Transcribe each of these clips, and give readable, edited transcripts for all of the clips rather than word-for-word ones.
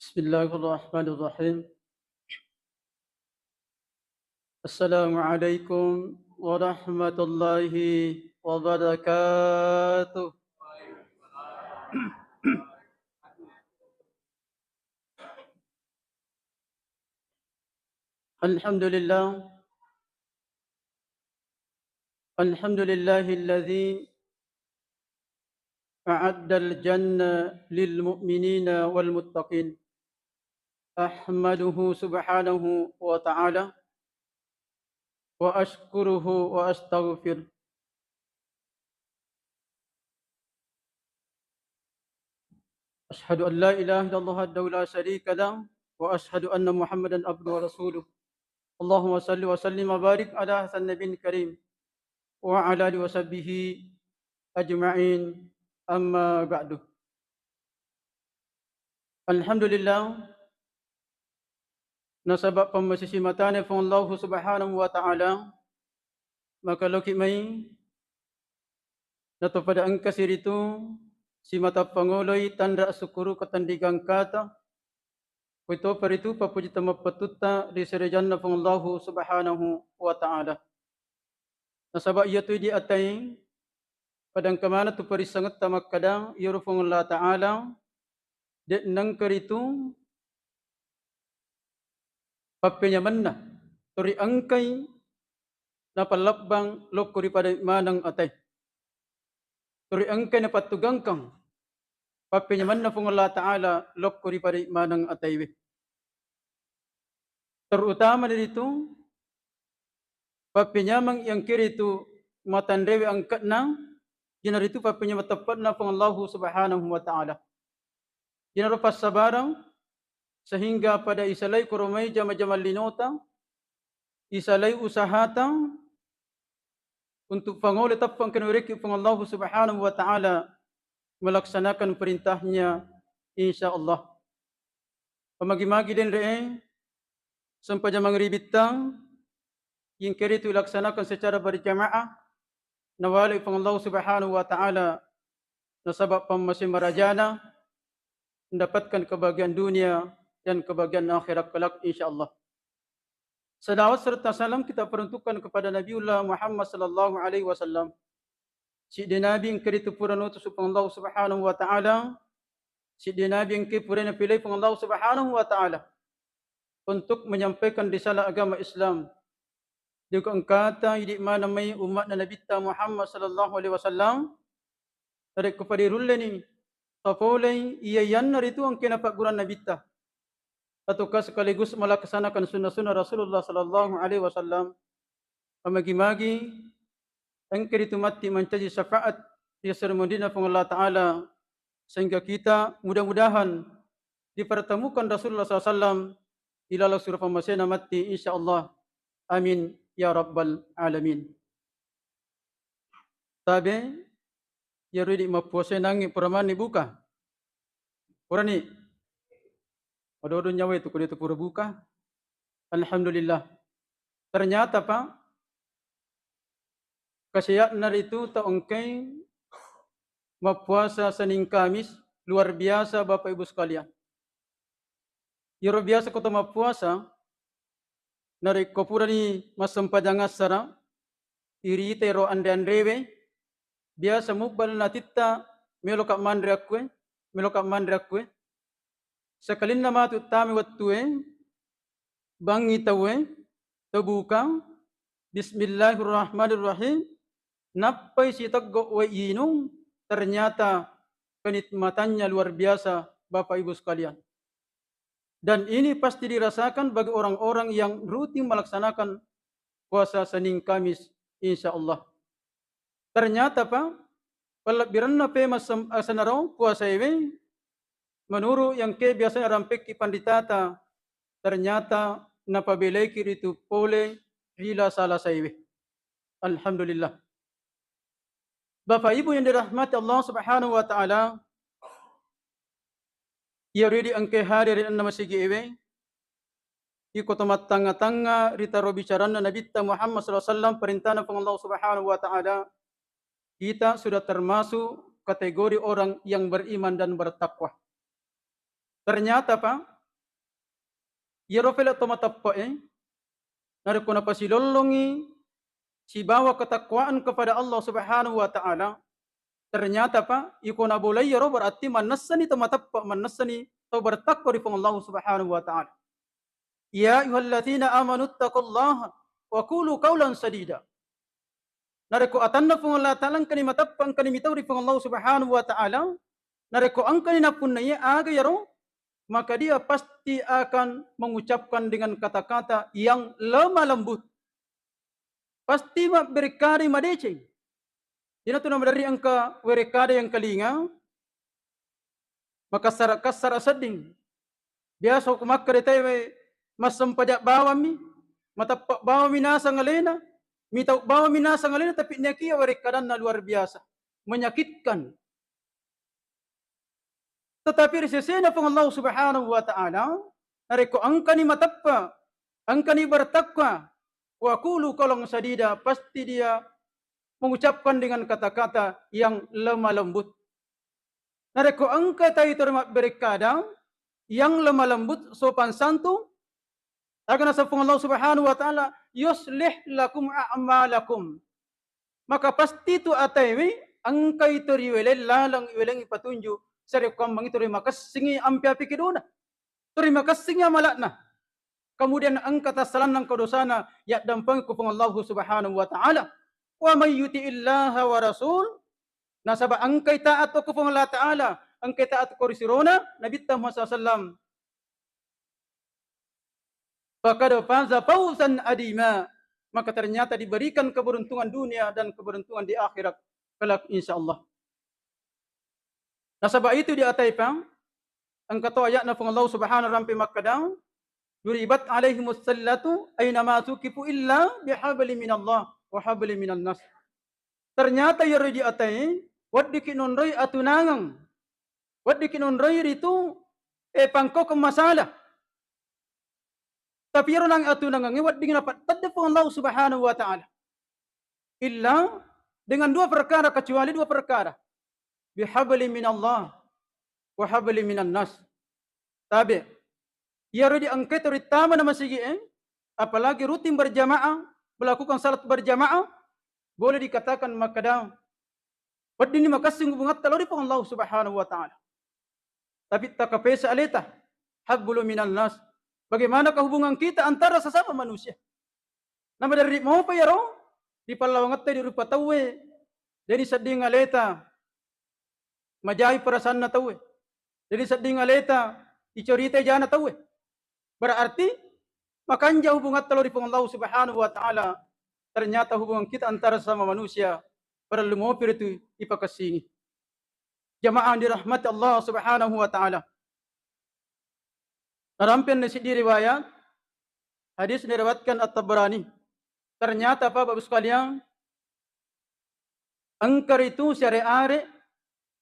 بسم الله الرحمن الرحيم. السلام عليكم ورحمة الله وبركاته. الحمد لله. الحمد لله الذي أعد الجنة للمؤمنين والمتقين. أحمده سبحانه وتعالى وأشكره وأستغفره. أشهد أن لا إله إلا الله وحده لا شريك له وأشهد أن محمدا عبده ورسوله. اللهم صل وسلم وبارك على حسن النبي الكريم وعلى آله وصحبه أجمعين. أما بعد. Alhamdulillah, nasabak pemasisimatan from Allah Subhanahu wa Ta'ala, maka loki may nato pada angkasir itu si mata panguloy tanda sukuru katandigang kata kuito paritu papujita mapatuta di sirajanna from Allah Subhanahu wa Ta'ala. Nasabak iya tu di atay padang kamana tu parisangat tamak kadang yurufung Allah Ta'ala de nang karitu papenyaman na turi angkay na palakbang lokuri pada manang atay. Turi angkay na patugangkang papenyaman na pong Allah Ta'ala lokuri pada manang atay. Terutama dito papenyamang yang kiri itu matandewi angkat na ginaritu papenyaman tepat na pong Allah Subhanahu wa Ta'ala. Ginarupas sabarang sehingga pada isalay kurumay jama-jama linota, isalay usahata untuk pangulit tapang kanuriki pang Allah Subhanahu wa Ta'ala melaksanakan perintahnya insyaallah. Pamagi-magi din re'e sampajamang ribitang yang kiri itu dilaksanakan secara berjamaah nawali pang Allah Subhanahu wa Ta'ala nasabab pamasimbarajana mendapatkan kebahagiaan dunia dan kebahagiaan akhirat kelak insyaallah. Salawat serta salam kita peruntukkan kepada Nabiullah Muhammad sallallahu alaihi wasallam. Si Nabi yang kiri tupuran utus pang Allah Subhanahu wa Ta'ala, si Nabi yang kiri puran pilih pang Allah Subhanahu wa Ta'ala untuk menyampaikan risalah agama Islam. Dia kata di mana may umat na Nabi Muhammad sallallahu alaihi wasallam dari kepada rullani tapolay iyayan na rito ang kinapaguran Nabi ta. Ataukah sekaligus melaksanakan sunnah-sunnah Rasulullah sallallahu alaihi wasallam. Pamagi-magi ang kiri mati mencaji syafaat di sermondina pang Allah Ta'ala sehingga kita mudah-mudahan dipertemukan Rasulullah SAW ilalah surah pamasena mati insyaallah. Amin ya rabbal alamin. Tabi ya ridi mapuase nangi peramani buka. Purani. Odo-odo nyawa itu kudu pura buka. Alhamdulillah. Ternyata Pak kasiat na itu taongkay mapuasa Senin Kamis luar biasa Bapak Ibu sekalian. Luar biasa kota mapuasa nari kopura ni masampadangas sara iri tero ande-andrewe biasa mukbal natita meloka mandre akwe sakalin na matu tami wattuwe bangi tawe tabuka bismillahirrahmanirrahim napay si taggo wa inong ternyata kenikmatannya luar biasa Bapak Ibu sekalian. Dan ini pasti dirasakan bagi orang-orang yang rutin melaksanakan puasa Senin Kamis insyaallah. Ternyata Pak, palabiran na pe masanaraw puasa iwe menurut yang ke biasanya rampik ki panditata ternyata napabilay kiritu pole rila salah sa iwe. Alhamdulillah. Bapak Ibu yang dirahmati Allah Subhanahu wa Ta'ala, ia ridi angke hari rin na masigi iwe iko tomat tanga-tanga rita robicaran na Nabi Muhammad sallallahu alaihi wasallam perintah ng Allah Subhanahu wa Ta'ala, kita sudah termasuk kategori orang yang beriman dan bertakwa. Ternyata Pak, Yerofela tomatappa nariko na pasilolongi si bawa ketakwaan kepada Allah Subhanahu wa taala. Ternyata iko na boleh yero berarti manasani tomatappa manasani to bertakwa di Allah Subhanahu wa taala. Ya ayyuhalladzina amanu taqullaha wa qulu qawlan sadida. Nariko atanna pung Allah taala kani matapang kani mitaw di Allah Subhanahu wa taala. Nariko ang kani napunaya aga yero, maka dia pasti akan mengucapkan dengan kata-kata yang lemah lembut. Pasti berkari madeceng. Dina tu nama dari angka werekade yang kalinga, maka kasar seding. Biasa kumakar itawe masam pajak bawami, matapak bawami nasa ngalena, mitau bawami nasa ngalena tapi niakia werekadan na luar biasa, menyakitkan. Tetapi risesena pun Allah Subhanahu wa taala, nareko angkani matappa, angkani bertakwa, wa qulu qawlan sadida, pasti dia mengucapkan dengan kata-kata yang lemah lembut. Nareko angka tayo terima berkadang yang lemah lembut sopan santun, akan asa pun Allah Subhanahu wa taala yuslih lakum a'malakum. Maka pasti tu ataywi angka itu riwele lalang iweleng ipatunjuk. Sari kambang itu terima kasih ampi-api kiduna. Terima kasihnya malakna. Kemudian angkat asalan ng kodosana ya dampang ko Allah Subhanahu wa taala. Wa may yuti'illaha wa rasul. Nasaba angkay taat ko Allah taala, angkay taat ko risirona Nabi Muhammad sallallahu faqad faza fawzan adima. Maka ternyata diberikan keberuntungan dunia dan keberuntungan di akhirat kelak insyaallah. Nasaba itu di atai pang ang kato ayat na Allah Subhanahu rampi makadang yuribat alaihimus sallatu aina ma tukifu illa bihabli minallah wa habli minan nas. Ternyata yari di atai waddi kinonroy atunangang waddi kinonroy itu pangko ke masalah. Tapi yaro nang atunangang waddi dapat tadda Allah Subhanahu wa taala. Illa dengan dua perkara, kecuali dua perkara. Bihabli minallah wa habli minan nas. Tabi yaro di angkat terutama nama sigi apalagi rutin berjamaah, melakukan salat berjamaah, boleh dikatakan makadang waddi ni makasing bungat talori pa Allah Subhanahu wa taala. Tapi takapesa alita hablu minan nas. Bagaimana hubungan kita antara sesama manusia? Nama dari mau pa yaro di palawangat di rupa tawe. Jadi seding aleta majai perasaan na tawe. Jadi seding aleta icorita jana tawe. Berarti makanya hubungan talori pa Allah Subhanahu wa taala. Ternyata hubungan kita antara sama manusia perlu mau itu ipakasingi. Jamaah dirahmati Allah Subhanahu wa taala. Narampian di riwayat hadis diriwayatkan At-Tabrani. Ternyata Bapak sekalian, angkar itu syari'are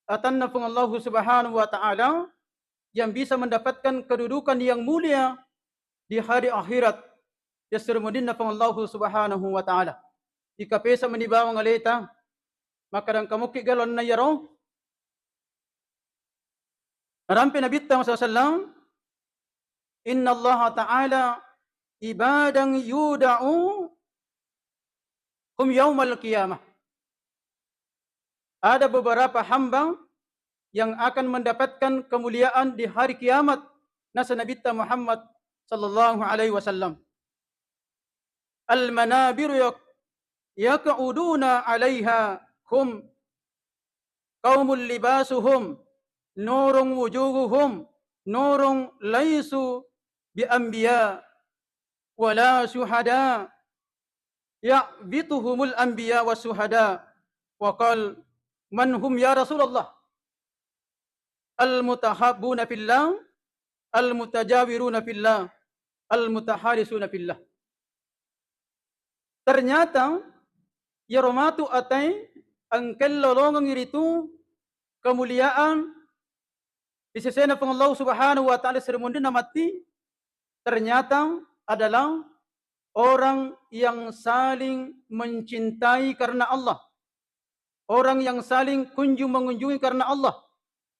atanna pun Allah Subhanahu wa taala yang bisa mendapatkan kedudukan yang mulia di hari akhirat. Yasrumudinna pun Allah Subhanahu wa taala. Jika pesa menibawang aleta, maka dan kamu kigalon na yaro. Narampian Nabi Muhammad sallallahu Inna Allah Ta'ala ibadan yuda'u hum yaumal qiyamah. Ada beberapa hamba yang akan mendapatkan kemuliaan di hari kiamat. Nasa Nabi Muhammad sallallahu alaihi wasallam. Al-manabiru yaq'uduna 'alaiha hum qaumul libasuhum nurun wujuhuhum nurun laisu bi anbiya wala syuhada ya'bituhumul anbiya was syuhada wa qal man hum ya Rasulullah al mutahabbuna fillah al mutajawiruna fillah al mutaharisuna fillah. Ternyata yaromatu atai ang kellolongang iritu kemuliaan di sisi Allah Subhanahu wa taala seremundin namati. Ternyata adalah orang yang saling mencintai karena Allah. Orang yang saling mengunjungi karena Allah.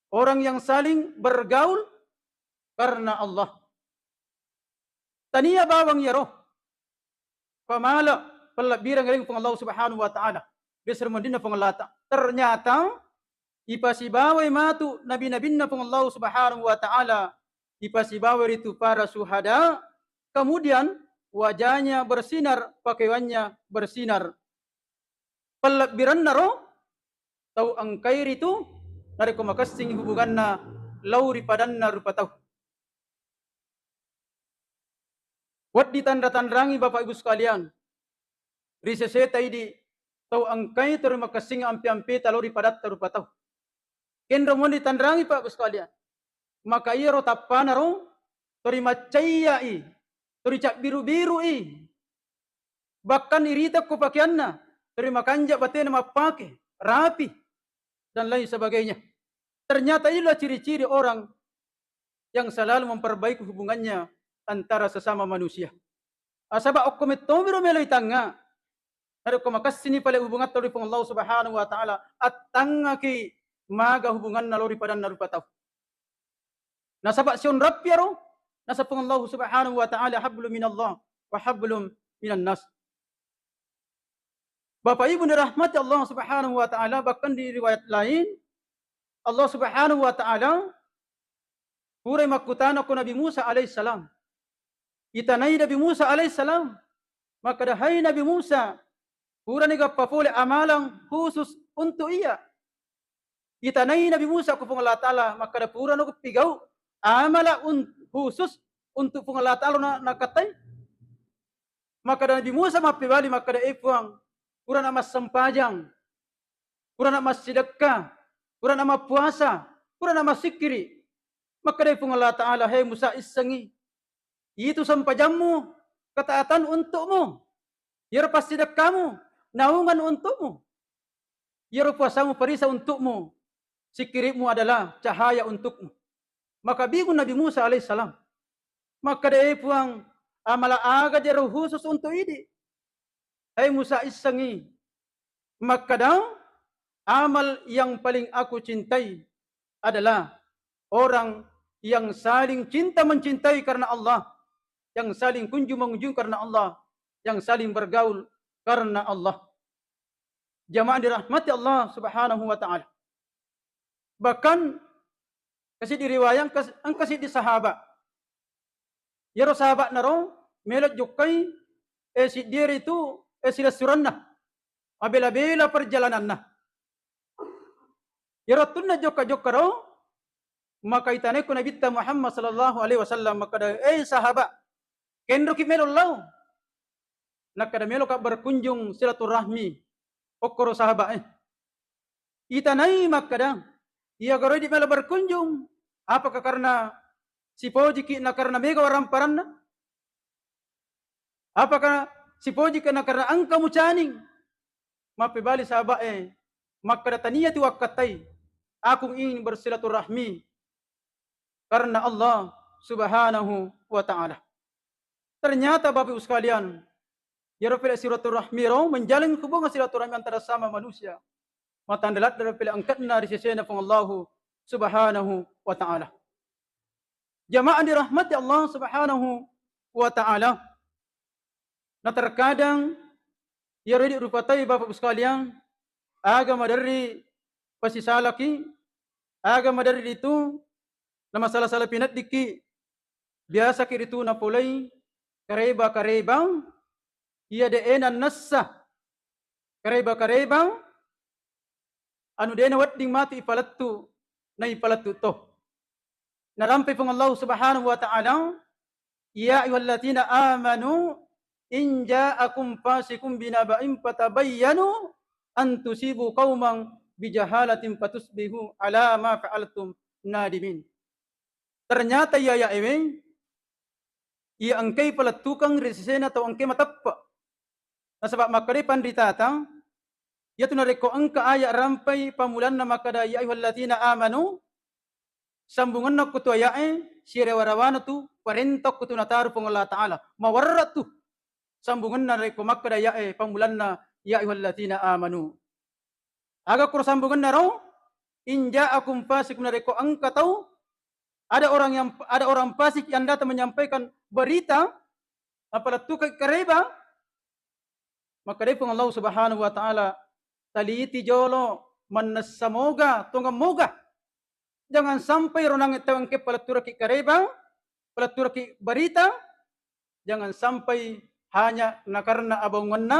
Orang yang saling bergaul karena Allah. Tania bawang yaro. Pamala palabiran galing pang Allah Subhanahu wa Ta'ala. Besar mandina pang Allah. Ternyata ipasibaway matu nabi-nabi na pang Allah Subhanahu wa Ta'ala. Ipasibaway itu para syuhada. Kemudian wajahnya bersinar, pakaiannya bersinar. Palabiran naro tau ang kairi itu nari kumakasing hubungan na lauri padan na rupataw. Wat ditanda-tandangi Bapak Ibu sekalian. Riseseta di tau ang kairi terima kasing ampi-ampi taluri padat rupataw. Kendra mo ditandangi Pak Ibu sekalian. Maka iya ro tapana ro terima caya tericak biru-biru Bahkan irita ko pakaianna terima kanja batin mapake rapi dan lain sebagainya. Ternyata inilah ciri-ciri orang yang selalu memperbaiki hubungannya antara sesama manusia. Asaba okumitomiro meloy tanga. Naro kumakasini pala hubungan tali pang Allah Subhanahu wa Ta'ala at tanga ki maga hubungan nalori padan narupataw. Nasaba siyon rapyaro nasa pang Allah Subhanahu wa Ta'ala hablum minallah wa hablum minan nas. Bapak Ibu dirahmati Allah Subhanahu wa Ta'ala, bahkan di riwayat lain Allah Subhanahu wa Ta'ala puray makutana ko Nabi Musa alaihissalam. Itanay Nabi Musa alaihissalam. Makadahay Nabi Musa pura ni kapapuli amalang khusus untuk iya. Itanay Nabi Musa ko pong Allah Ta'ala makadapura no pigaw amala khusus untuk pong Allah Ta'ala na katay. Makada Nabi Musa mapibali makada ipuang pura na mas sampajang, pura na mas sidakka, pura na mapuasa, pura na masikiri. Maka dari Allah Ta'ala, hai Musa isangi. Itu sampajammu, ketaatan untukmu. Yar pasidak kamu, naungan untukmu. Yar puasamu parisa untukmu. Sikirimu adalah cahaya untukmu. Maka bingung Nabi Musa alaihissalam. Maka dari puang amala aga jero khusus untuk ini. Hai Musa isangi. Maka daw, amal yang paling aku cintai adalah orang yang saling cinta mencintai karena Allah, yang saling kunjung mengunjung karena Allah, yang saling bergaul karena Allah. Jamaah dirahmati Allah Subhanahu wa Ta'ala. Bahkan kasi diriwayang ang kasi di sahabat. Yaro sahabat naro melot jukay si diri itu sila suran na. Abela-bela perjalanan na. Yaro tunna joka-joka ro maka itanay ko Nabi Muhammad sallallahu alaihi wasallam maka sahabat kendro ki melo law nakada melo ka berkunjung silaturahmi okoro sahabat itanay makada iya garo di melo berkunjung apakah karena si poji ki na karena mega waramparan na apakah si poji ki na karena angka mucaning mapibali sahabat makada taniya ti wakatay akong ingin bersilaturahmi karena Allah Subhanahu wa Ta'ala. Ternyata Bapak Ibu sekalian, ya Rabbil silaturahmi raw menjalin hubungan silaturahmi antara sama manusia. Matandalat dari Rabbil angkatna risisena pang Allah Subhanahu wa Ta'ala. Jamaah dirahmati Allah Subhanahu wa Ta'ala. Na terkadang ya Rabbil rupatay Bapak Ibu sekalian, agama dari pasisalaki, agama dari itu na masalah-salah pinat diki biasa kiritu na pulay kareba-karebang iya deenan nassa kareba-karebang anu dena wadding mati ipalattu na ipalattu to narampi pong Allah Subhanahu wa Ta'ala ya ayyuhallazina amanu in ja'akum fasikum binaba'in fatabayyanu an tusibu qauman bijahalatin fatusbihu ala ma fa'altum nadimin. Ternyata iya angkay pala tukang resisena atau angkay matappa. Nasabak makari pandritata, yato nareko angka aya rampay pamulan na makada ya ayyuhallazina amanu, sambungan na kutu ayae, sirewarawana tu, parentok kutu nataru pong Allah Ta'ala. Mawarrat tu, sambungan na reko makada yae pamulan na ya ayyuhallazina amanu. Aga kuro sambungan na raw, inja akum fasikum na reko angka tau, ada orang fasik yang datang menyampaikan berita Apalatu kay kareba, maka pong Allah Subhanahu wa taala taliti jolo manasamoga tunga moga. Jangan sampai ronang itawang ke palatura ki kareba, palatura ki barita, jangan sampai hanya na karena abangan na,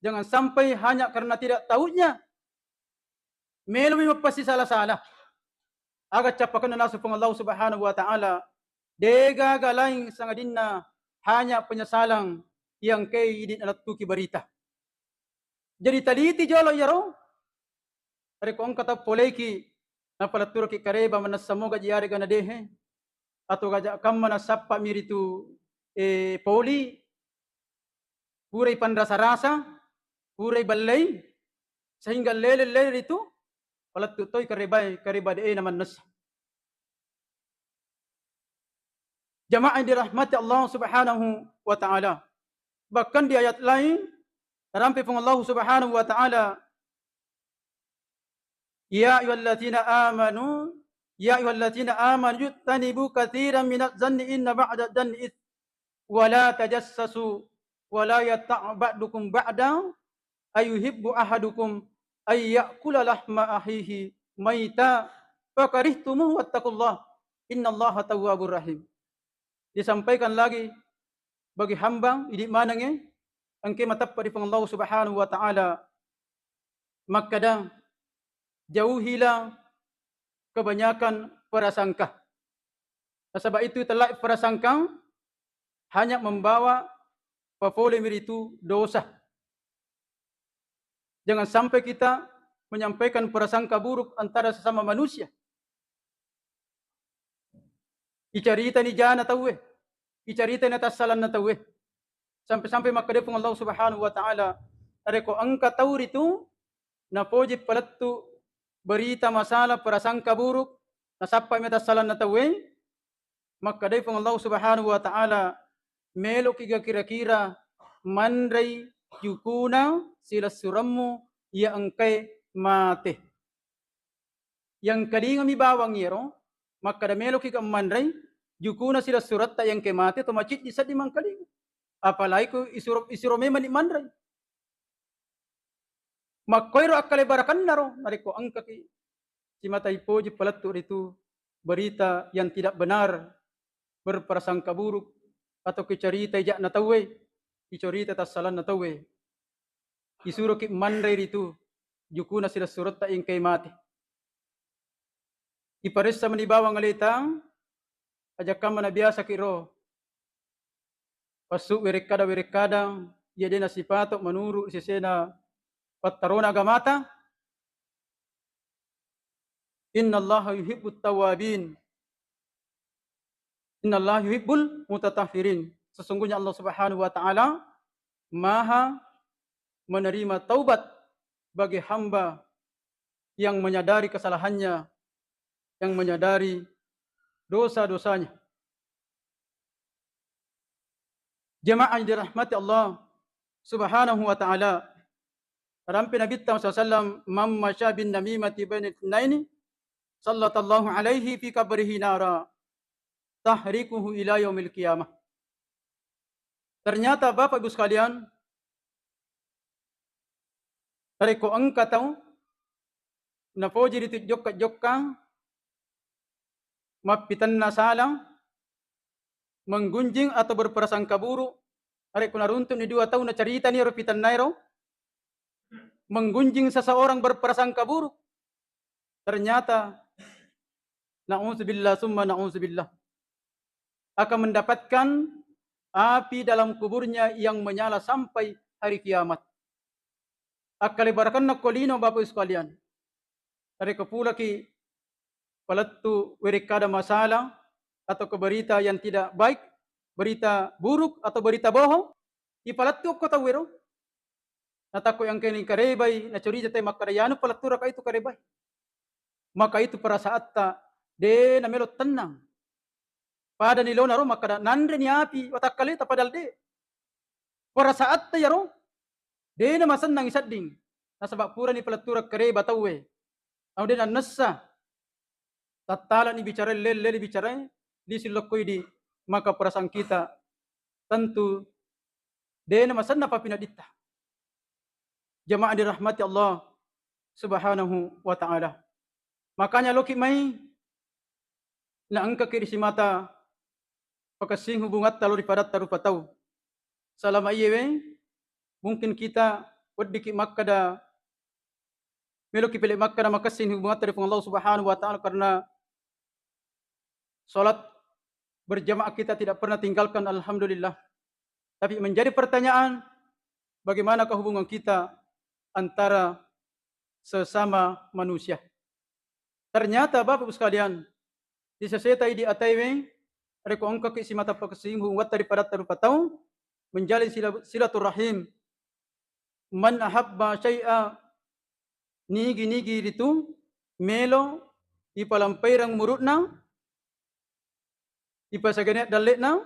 jangan sampai hanya karena tidak tahunya, melumi mapasi salah-salah. Agat capakan na naso pong Allah Subhanahu wa taala, dega galaing sangadin na hanya penyesalang yang kay idin alat tu ki barita. Jadi taliti jolo yaro, ari ko ang kata poleki na palatura ki kareba manasamoga jiyari gana dehe, atau gaja kam manasapa miritu poli, puray panrasa-rasa, puray balay, sehingga lele-lele itu, palat tutoy karibay naman nas. Jamaah yang dirahmati Allah Subhanahu wa taala. Bahkan di ayat lain, tarampi pun Allah Subhanahu wa taala, ya ayyuhalladzina amanu yuttanibu katsiran minadz zanni inna ba'da dhanni its wa la tajassasu wa la yatta' ba'dukum ba'da ayuhibbu ahadukum ay ya'kula lahma akhihi maita fakarihtumuhu wattaqullah innallaha tawwabur rahim. Disampaikan lagi bagi hamba idi manangnya angke matappa di Allah Subhanahu wa taala, maka jauhilah kebanyakan prasangka. Sebab itu telah prasangka hanya membawa papolemir itu dosa. Jangan sampai kita menyampaikan prasangka buruk antara sesama manusia. Icarita ni jana tawe, icarita ni tasalan na tawe. Sampai-sampai makade pun Allah Subhanahu wa taala, areko angka taur itu na poji palattu berita masalah prasangka buruk na sappa mi tasalan na tawe, makade pun Allah Subhanahu wa taala melo kira-kira manray yukuna sila surammu ya angkay mate. Yang kadinga mi bawang yero, maka da melo ki manray yukuna sila surat ta yang kemate to macit di sadi mang kadinga. Apalagi ko isuro memang di manray. Makoiro akale barakan naro nariko angka ki si matay poji palattur itu berita yang tidak benar, berprasangka buruk, atau kicarita ijak na tawe, kicarita tasalan na tawe. Isuro ki manray itu yukuna sila surat ta yang kemate. Iparesa manibawang alitang ajakam na biasa kiro pasuk wirikada ia dena sipato menuru sisena pattarona agamata innallaha yuhibbut tawabin innallaha yuhibbul mutatahhirin. Sesungguhnya Allah Subhanahu wa taala maha menerima taubat bagi hamba yang menyadari kesalahannya, yang menyadari dosa-dosanya. Jemaah yang dirahmati Allah Subhanahu wa taala, rampi Nabi SAW mammasya bin namimati bainal ithnaini sallallahu alaihi fi qabrihi nara tahrikuhu ila yaumil qiyamah. Ternyata Bapak Ibu sekalian, tariko angka tahu na poji ditu jokka mapitan na salang, menggunjing atau berprasangka buruk. Hari kuna runtun ni 2 tahun na cerita ni ropitan nairo, menggunjing seseorang berprasangka buruk. Ternyata na'udzubillah summa na'udzubillah akan mendapatkan api dalam kuburnya yang menyala sampai hari kiamat. Akalibarkan na kolino Bapak sekalian. Hari kepula ki palattu wirikada masalah atau ke berita yang tidak baik, berita buruk atau berita bohong, ipalattu ko tawiro. Natako yang kini karebay na curita tayo makarayano palattura ka itu karebay. Maka itu para saat ta de na melot tenang. Pada nilo naro maka nandre ni api watakkalita padal de. Para saat ta yaro de na masan nang isading. Nasabak pura ni palattura kareba tawe. Au de na nassa. Tatala ni bicara lele bicara di silokoy di maka perasaan kita tentu dena masanna papinadita. Jamaah dirahmati Allah Subhanahu wa ta'ala. Makanya loki mai na angka kiri si mata pakasing hubungat talo di padat taru patau. Selama iye mungkin kita wadiki makkada meloki pele makkada makasing hubungat dari Allah Subhanahu wa ta'ala karena salat berjamaah kita tidak pernah tinggalkan, alhamdulillah. Tapi menjadi pertanyaan, bagaimanakah hubungan kita antara sesama manusia? Ternyata Bapak Ibu sekalian, di sesetai di ataiwe, reko angka si mata pakasing hubungat daripada terpatau, menjalin silaturahim. Man ahabba syai'a, nigi itu, melo, ipalampairang murutna, ipasaganet daletna,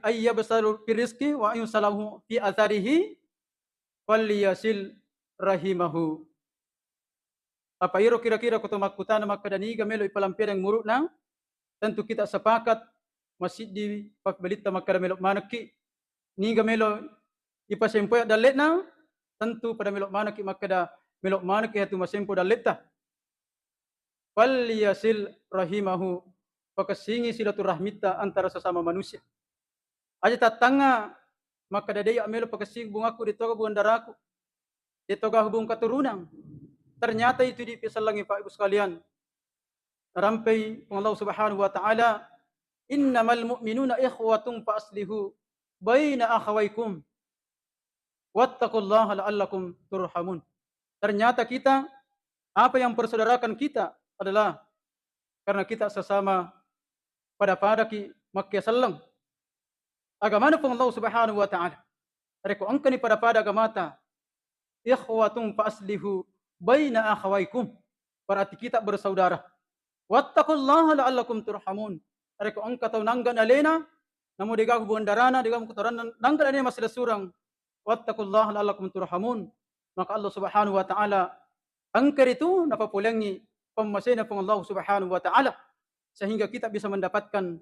ayya basalu pirizki wa ayun salahu fi atharihi waliyasil rahimahu. Apa iro kira-kira kutumakutana makadani gamelo ipalampir yang murutna, tentu kita sepakat masjid di pakbalita makada melok manaki ni gamelo ipasempo daletna, tentu pada melok manaki makada melok manaki hatu masempo daleta. Waliyasil rahimahu, pakasingi silaturahmita antara sesama manusia. Aja tatanga maka dadaya amelo pakasing bungaku di toga bundaraku, di toga hubung keturunan. Ternyata itu dipisalangi Pak Ibu sekalian. Rampai Allah Subhanahu wa ta'ala, innamal mu'minuna ikhwatun fa aslihu baina akhawaykum wattaqullaha la'allakum turhamun. Ternyata kita, apa yang persaudarakan kita adalah karena kita sesama pada ki Makkah sallam. Agama pun Allah Subhanahu wa ta'ala. Reko angkani pada agamata. Ikhwatun fa aslihu baina akhawaykum. Berarti kita bersaudara. Wattaqullaha la'allakum turhamun. Reko angka tau nanggan alena, namu digaku bundarana, digaku kotoran nanggan alena masih surang. Wattaqullaha la'allakum turhamun. Maka Allah Subhanahu wa ta'ala angkar itu napapulangi pemasina pun Allah Subhanahu wa ta'ala sehingga kita bisa mendapatkan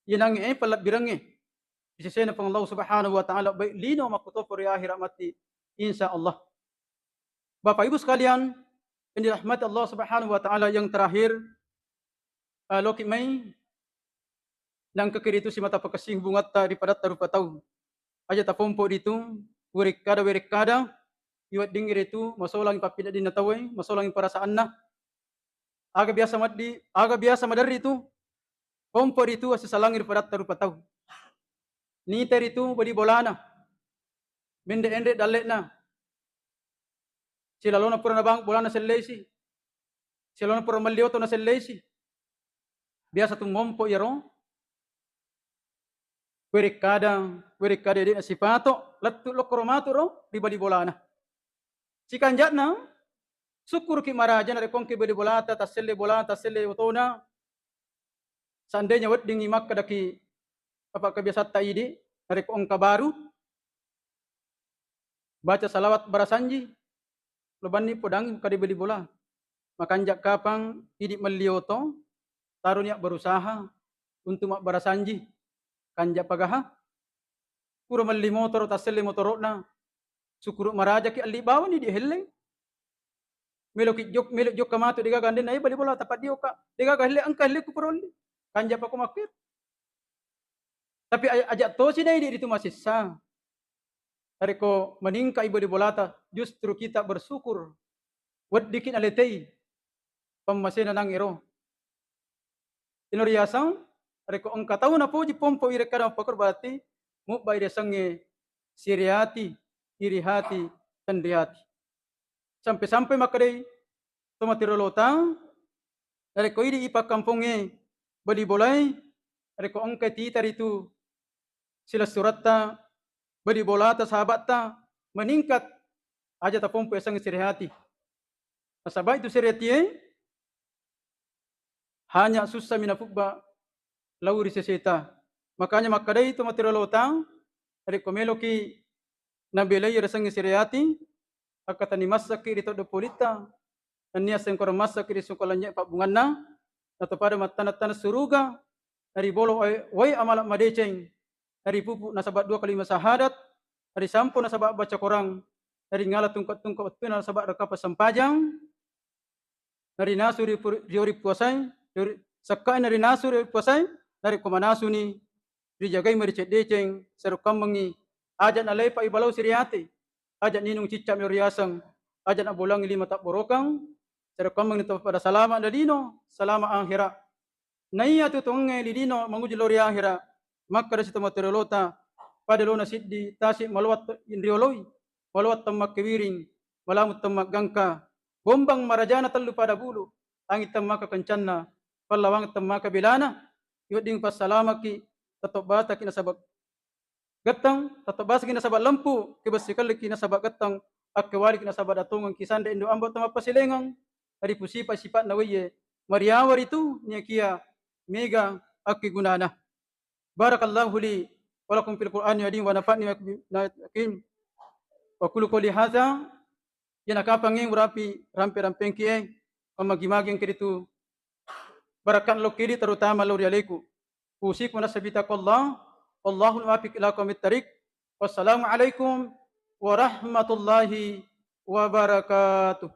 yenang palat birangi di sisi pun Allah Subhanahu wa ta'ala baik lino makutopor ya akhirat mati insyaallah. Bapak Ibu sekalian yang dirahmati Allah Subhanahu wa ta'ala, yang terakhir loki mai nang kekiri itu si mata pakasing bungat daripada tarupatau aja tapompo itu werikada iwat dingir itu masolang papida di natawai masolang perasaan na aga biasa madari itu kompor itu asasalangir pada tarupatau niter itu badi bolana bende daletna silalona pura bang bolana selesi silalona pura malioto na selesi biasa tu mompo yaro werikada di sipato latu lokromato ro di badi bolana si kanjatna syukur ki maraja na rekong ki badi bolata taselle otona seandainya wad dingi mak kadaki apa kebiasaan taidi rekong kabaru baca salawat barasanji lobani podang kadi badi bola makanjak kapang idi melioto tarunya berusaha untuk mak barasanji kanjak pagaha pura mali motor taselle motorona syukur maraja ki ali bawan di helle melok jok kamato diga ganden ay bali bola tapat dio ka diga gahle angka helle ku perolli kanja pa ko makir tapi ajak to sinai di itu masih sah ariko meningka ibu di bolata justru kita bersyukur wadikin aletei pemasena nang iro inoriasang ariko angka tahu na po ji pompo irekada pakor berarti mu bayre sange siriati irihati tandriati sampai makadai tomatirolotang dari ko idi ipak kampunge badi bolai dari ko angka titar itu sila suratta badi bolata sahabat ta meningkat aja ta pompo sang sirihati nasabah itu sirihati hanya susah minafukba lauri seseta makanya makadai tomatirolotang dari ko meloki nabelai rasang sirihati akata ni masak kiri to do polita ania sen kor masak kiri sukolanya pak bunganna atau pada matana-tana suruga dari bolo wai amala madeceng dari pupuk nasabat 2 kalimat syahadat, dari sampo nasabat baca Quran, dari ngala tungkot-tungkot tu nasabat reka pasempajang, dari nasu riori puasai, sakai dari nasu riori puasai, dari komanasu ni dijagai mericet deceng, seru kambangi, ajat nalai pa ibalau siriati, ajat ninung cicap riasang, ajat nabulangi 5 tak borokang, seru kambang ni pada salama dalino, salama akhirat. Naiya tu tonge lidino manguji lori akhirat, maka dari situ materialota, pada lona siddi tasik maluat indrioloi, maluat tamak kewiring, malamut tamak gangka, gombang marajana telu pada bulu, angit tamak kencanna, palawang tamak bilana, yuding pas salamaki, tetap bata kina sabab gatang, tetap basa kina sabab lampu, kebasikal kina sabab gatang, akwali kina sabab datungan kisanda indo ambot tamak pasilengang, dari pusipa sifat nawiye, mariawar itu nyakia mega aki gunana. Barakallahu li wa lakum fil Qur'ani wa nafa'ni wa yakin wa kullu qouli hadza yana kapangeng urapi rampe-rampeng kie pamagi-maging keditu barakan lo kiri terutama lo rialeku usiku nasabitakallah wallahu muwaffiq ila aqwamit thariq wassalamu alaikum warahmatullahi wabarakatuh.